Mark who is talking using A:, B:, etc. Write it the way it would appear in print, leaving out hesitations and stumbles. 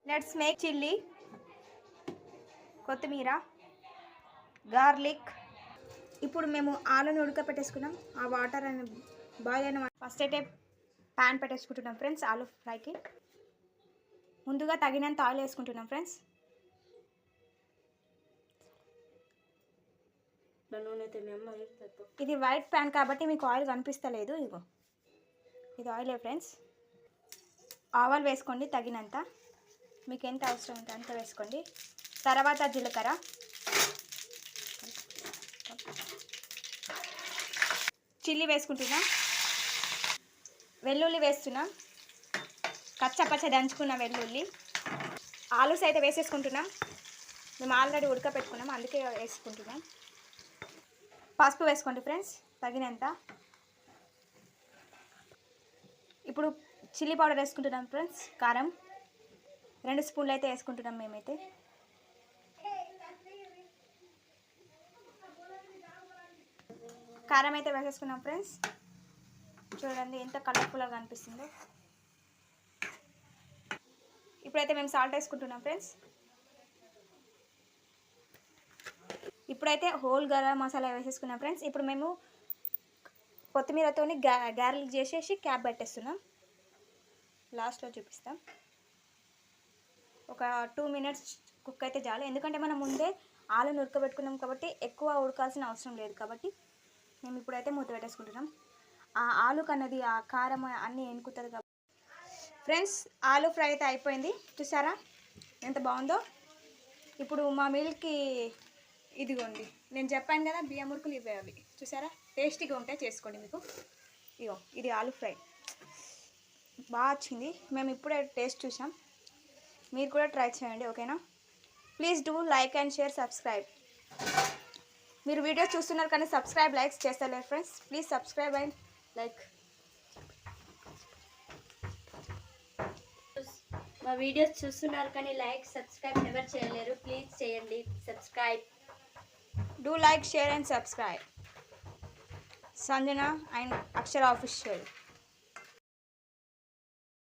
A: Let's make chilli, కొత్తిమీర, garlic. ఇప్పుడు మేము ఆలుని ఉడకపెట్టేసుకున్నాం. ఆ వాటర్ అని బాయిల్ అయిన ఫస్ట్ అయితే ప్యాన్ పెట్టేసుకుంటున్నాం ఫ్రెండ్స్. ఆలు ఫ్రైకి ముందుగా తగినంత ఆయిల్ వేసుకుంటున్నాం ఫ్రెండ్స్. ఇది వైట్ ప్యాన్ కాబట్టి మీకు ఆయిల్ కనిపిస్తలేదు. ఇగో ఇది ఆయిలే ఫ్రెండ్స్. ఆవాలు వేసుకోండి తగినంత, మీకు ఎంత అవసరం ఉంటే అంత వేసుకోండి. తర్వాత జీలకర్ర, చిల్లీ వేసుకుంటున్నాం, వెల్లుల్లి వేస్తున్నాం, కచ్చపచ్చ దంచుకున్న వెల్లుల్లి. ఆలూస్ అయితే వేసేసుకుంటున్నాం. మేము ఆల్రెడీ ఉడకపెట్టుకున్నాం అందుకే వేసుకుంటున్నాం. పసుపు వేసుకోండి ఫ్రెండ్స్ తగినంత. ఇప్పుడు చిల్లీ పౌడర్ వేసుకుంటున్నాం ఫ్రెండ్స్. కారం 2 స్పూన్లు అయితే వేసుకుంటున్నాం మేమైతే. కారం అయితే వేసేసుకున్నాం ఫ్రెండ్స్. చూడండి ఎంత కలర్ఫుల్గా కనిపిస్తుందో. ఇప్పుడైతే మేము సాల్ట్ వేసుకుంటున్నాం ఫ్రెండ్స్. ఇప్పుడైతే హోల్ గరం మసాలా వేసేసుకున్నాం ఫ్రెండ్స్. ఇప్పుడు మేము కొత్తిమీరతో గార్లిక్ చేసేసి క్యాప్ పెట్టేస్తున్నాం. లాస్ట్లో చూపిస్తాం. ఒక 2 మినిట్స్ కుక్ అయితే చాలు, ఎందుకంటే మనం ముందే ఆలుని ఉడకబెట్టుకున్నాం కాబట్టి ఎక్కువ ఉడకాల్సిన అవసరం లేదు. కాబట్టి మేము ఇప్పుడైతే మూత పెట్టేసుకుంటున్నాం. ఆ ఆలు కన్నది ఆ కారం అన్నీ ఎనుకుతుంది కాబట్టి. ఫ్రెండ్స్ ఆలు ఫ్రై అయితే అయిపోయింది. చూసారా ఎంత బాగుందో. ఇప్పుడు మా మిల్క్కి ఇదిగోండి, నేను చెప్పాను కదా బియ్యం మురుకులు ఇవే. అవి చూసారా టేస్టీగా ఉంటాయి, చేసుకోండి. మీకు ఇగో ఇది ఆలు ఫ్రై బాగా వచ్చింది. మేము ఇప్పుడే టేస్ట్ చూసాం, మీరు కూడా ట్రై చేయండి. ఓకేనా? Please do like and share, subscribe. మీరు వీడియోస్ చూస్తున్నారు కానీ సబ్స్క్రైబ్ లైక్స్ చేస్తలేరు friends. Please subscribe and like.
B: మా వీడియోస్ చూస్తున్నారు కానీ లైక్ సబ్స్క్రైబ్ ఎవరు చేయలేరు. ప్లీజ్ చేయండి subscribe.
A: Do like, share and subscribe. Sanjana and Akshara Official.